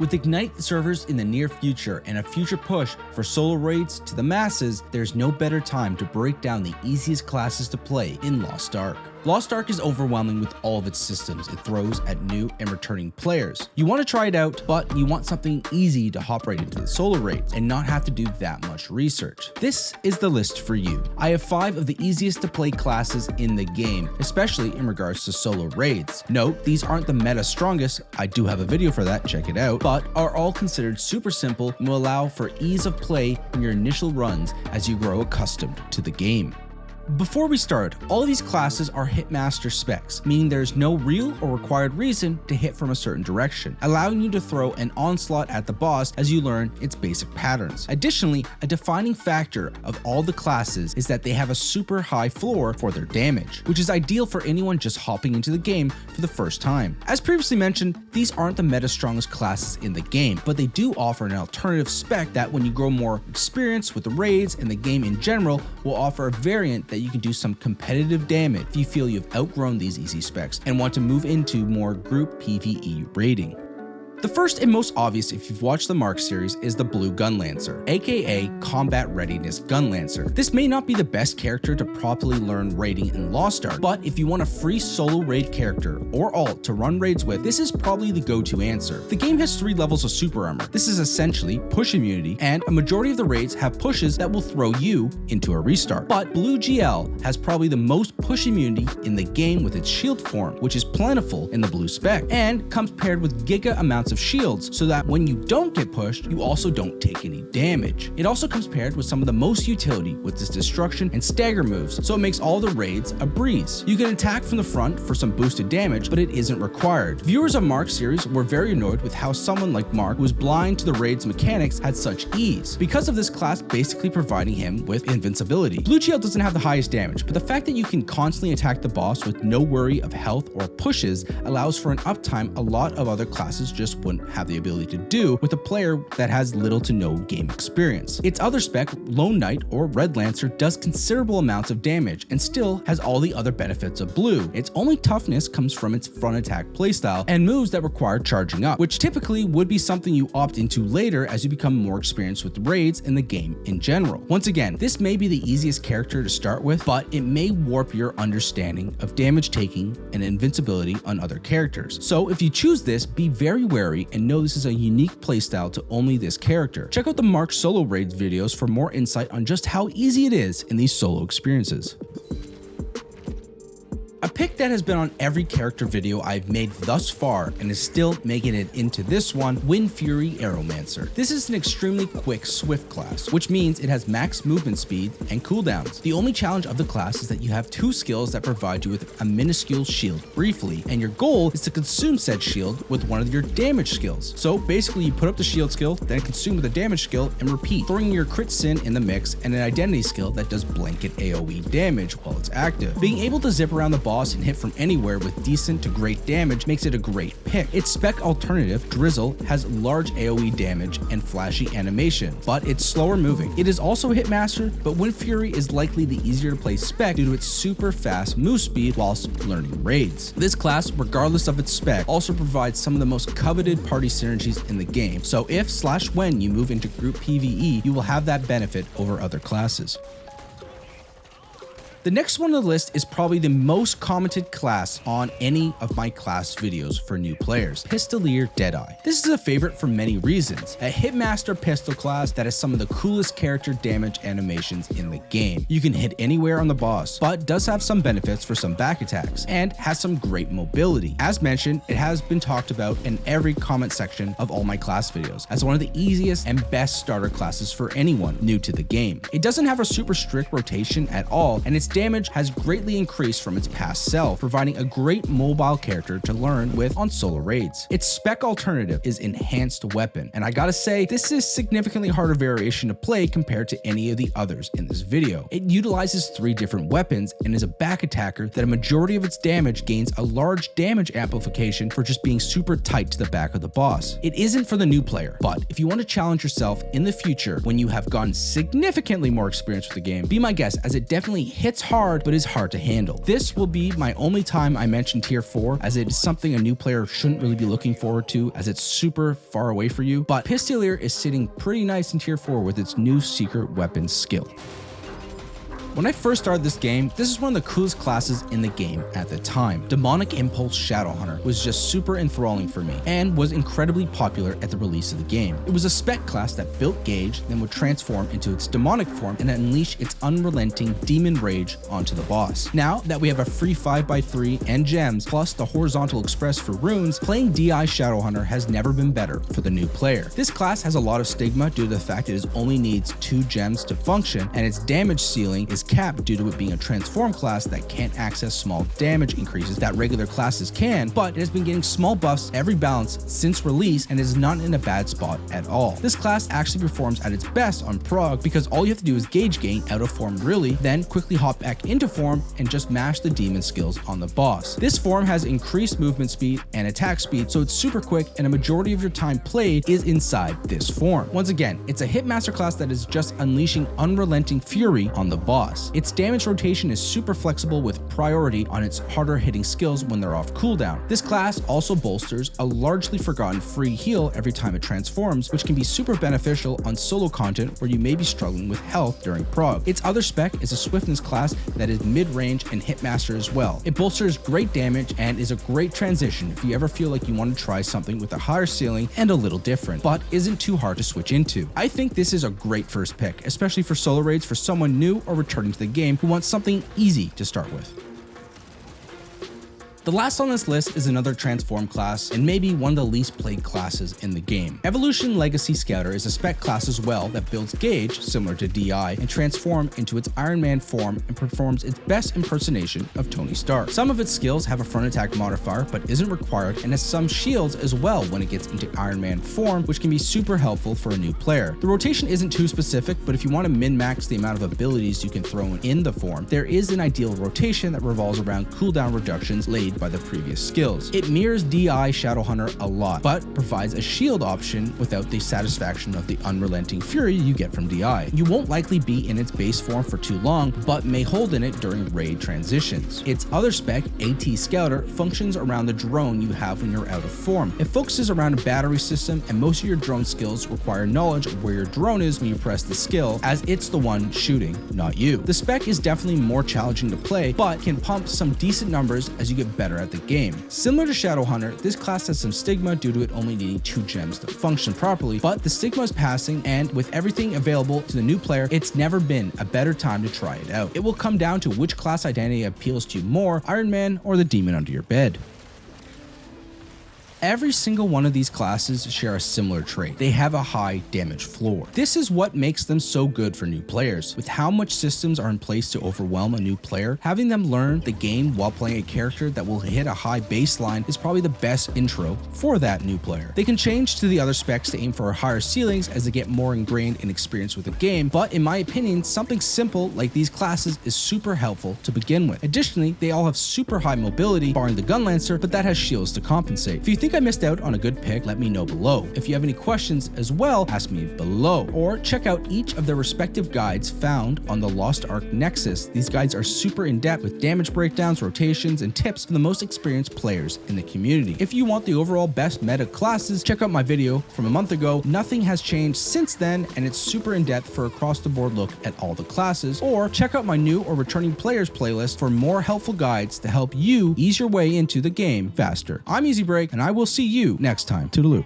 With Ignite servers in the near future and a future push for solo raids to the masses, there's no better time to break down the easiest classes to play in Lost Ark. Lost Ark is overwhelming with all of its systems it throws at new and returning players. You want to try it out, but you want something easy to hop right into the solo raids and not have to do that much research. This is the list for you. I have 5 of the easiest to play classes in the game, especially in regards to solo raids. Note, these aren't the meta strongest, I do have a video for that, check it out, but are all considered super simple and will allow for ease of play in your initial runs as you grow accustomed to the game. Before we start, all of these classes are Hitmaster specs, meaning there's no real or required reason to hit from a certain direction, allowing you to throw an onslaught at the boss as you learn its basic patterns. Additionally, a defining factor of all the classes is that they have a super high floor for their damage, which is ideal for anyone just hopping into the game for the first time. As previously mentioned, these aren't the meta strongest classes in the game, but they do offer an alternative spec that when you grow more experience with the raids and the game in general will offer a variant that you can do some competitive damage if you feel you've outgrown these easy specs and want to move into more group PvE raiding. The first and most obvious if you've watched the Mark series is the Blue Gun Lancer, aka Combat Readiness Gun Lancer. This may not be the best character to properly learn raiding in Lost Ark, but if you want a free solo raid character or alt to run raids with, this is probably the go-to answer. The game has 3 levels of super armor. This is essentially push immunity, and a majority of the raids have pushes that will throw you into a restart. But Blue GL has probably the most push immunity in the game with its shield form, which is plentiful in the blue spec, and comes paired with giga amounts of shields so that when you don't get pushed, you also don't take any damage. It also comes paired with some of the most utility with its destruction and stagger moves, so it makes all the raids a breeze. You can attack from the front for some boosted damage, but it isn't required. Viewers of Mark series were very annoyed with how someone like Mark, who was blind to the raid's mechanics, had such ease, because of this class basically providing him with invincibility. Blue GL doesn't have the highest damage, but the fact that you can constantly attack the boss with no worry of health or pushes allows for an uptime a lot of other classes just wouldn't have the ability to do with a player that has little to no game experience. Its other spec, Lone Knight or Red Lancer, does considerable amounts of damage and still has all the other benefits of Blue. Its only toughness comes from its front attack playstyle and moves that require charging up, which typically would be something you opt into later as you become more experienced with raids and the game in general. Once again, this may be the easiest character to start with, but it may warp your understanding of damage taking and invincibility on other characters. So if you choose this, be very wary and know this is a unique playstyle to only this character. Check out the Mark solo raids videos for more insight on just how easy it is in these solo experiences. A pick that has been on every character video I've made thus far and is still making it into this one, Wind Fury Aeromancer. This is an extremely quick, swift class, which means it has max movement speed and cooldowns. The only challenge of the class is that you have 2 skills that provide you with a minuscule shield briefly, and your goal is to consume said shield with one of your damage skills. So basically you put up the shield skill, then consume with a damage skill and repeat, throwing your crit sin in the mix and an identity skill that does blanket AoE damage while it's active. Being able to zip around the boss and hit from anywhere with decent to great damage makes it a great pick. Its spec alternative, Drizzle, has large AoE damage and flashy animation, but it's slower moving. It is also Hitmaster, but Wind Fury is likely the easier to play spec due to its super fast move speed whilst learning raids. This class, regardless of its spec, also provides some of the most coveted party synergies in the game, so if/when you move into group PvE, you will have that benefit over other classes. The next one on the list is probably the most commented class on any of my class videos for new players, Pistolier Deadeye. This is a favorite for many reasons. A Hitmaster pistol class that has some of the coolest character damage animations in the game. You can hit anywhere on the boss, but does have some benefits for some back attacks, and has some great mobility. As mentioned, it has been talked about in every comment section of all my class videos as one of the easiest and best starter classes for anyone new to the game. It doesn't have a super strict rotation at all, and its damage has greatly increased from its past self, providing a great mobile character to learn with on solo raids. Its spec alternative is Enhanced Weapon, and I gotta say, this is significantly harder variation to play compared to any of the others in this video. It utilizes 3 different weapons and is a back attacker that a majority of its damage gains a large damage amplification for just being super tight to the back of the boss. It isn't for the new player, but if you want to challenge yourself in the future when you have gotten significantly more experience with the game, be my guest, as it definitely hits It's hard, but is hard to handle. This will be my only time I mention tier 4, as it is something a new player shouldn't really be looking forward to, as it's super far away for you, but Pistolier is sitting pretty nice in tier 4 with its new secret weapon skill. When I first started this game, this is one of the coolest classes in the game at the time. Demonic Impulse Shadowhunter was just super enthralling for me and was incredibly popular at the release of the game. It was a spec class that built Gauge, then would transform into its demonic form and unleash its unrelenting demon rage onto the boss. Now that we have a free 5x3 and gems, plus the horizontal express for runes, playing DI Shadowhunter has never been better for the new player. This class has a lot of stigma due to the fact it only needs 2 gems to function, and its damage ceiling is capped due to it being a transform class that can't access small damage increases that regular classes can, but it has been getting small buffs every balance since release and is not in a bad spot at all. This class actually performs at its best on prog because all you have to do is gauge gain out of form really, then quickly hop back into form and just mash the demon skills on the boss. This form has increased movement speed and attack speed, so it's super quick and a majority of your time played is inside this form. Once again, it's a Hitmaster class that is just unleashing unrelenting fury on the boss. Its damage rotation is super flexible with priority on its harder hitting skills when they're off cooldown. This class also bolsters a largely forgotten free heal every time it transforms, which can be super beneficial on solo content where you may be struggling with health during prog. Its other spec is a swiftness class that is mid-range and Hitmaster as well. It bolsters great damage and is a great transition if you ever feel like you want to try something with a higher ceiling and a little different, but isn't too hard to switch into. I think this is a great first pick, especially for solo raids for someone new or returning to the game who wants something easy to start with. The last on this list is another transform class and maybe one of the least played classes in the game. Evolution Legacy Scouter is a spec class as well that builds Gauge, similar to DI, and transform into its Iron Man form and performs its best impersonation of Tony Stark. Some of its skills have a front attack modifier but isn't required, and has some shields as well when it gets into Iron Man form, which can be super helpful for a new player. The rotation isn't too specific, but if you want to min-max the amount of abilities you can throw in the form, there is an ideal rotation that revolves around cooldown reductions laid by the previous skills. It mirrors DI Shadowhunter a lot, but provides a shield option without the satisfaction of the unrelenting fury you get from DI. You won't likely be in its base form for too long, but may hold in it during raid transitions. Its other spec, AT Scouter, functions around the drone you have when you're out of form. It focuses around a battery system, and most of your drone skills require knowledge of where your drone is when you press the skill, as it's the one shooting, not you. The spec is definitely more challenging to play, but can pump some decent numbers as you get better at the game. Similar to Shadowhunter, this class has some stigma due to it only needing 2 gems to function properly, but the stigma is passing, and with everything available to the new player, it's never been a better time to try it out. It will come down to which class identity appeals to you more, Iron Man or the demon under your bed. Every single one of these classes share a similar trait. They have a high damage floor. This is what makes them so good for new players. With how much systems are in place to overwhelm a new player, having them learn the game while playing a character that will hit a high baseline is probably the best intro for that new player. They can change to the other specs to aim for higher ceilings as they get more ingrained in experience with the game, but in my opinion, something simple like these classes is super helpful to begin with. Additionally, they all have super high mobility, barring the Gunlancer, but that has shields to compensate. If you think I missed out on a good pick, let me know below. If you have any questions as well, ask me below, or check out each of their respective guides found on the Lost Ark Nexus. These guides are super in-depth with damage breakdowns, rotations, and tips for the most experienced players in the community. If you want the overall best meta classes, check out my video from a month ago. Nothing has changed since then, and it's super in-depth for across-the-board look at all the classes, or check out my new or returning players playlist for more helpful guides to help you ease your way into the game faster. I'm EasyBreak, and I will see you next time. Toodaloo.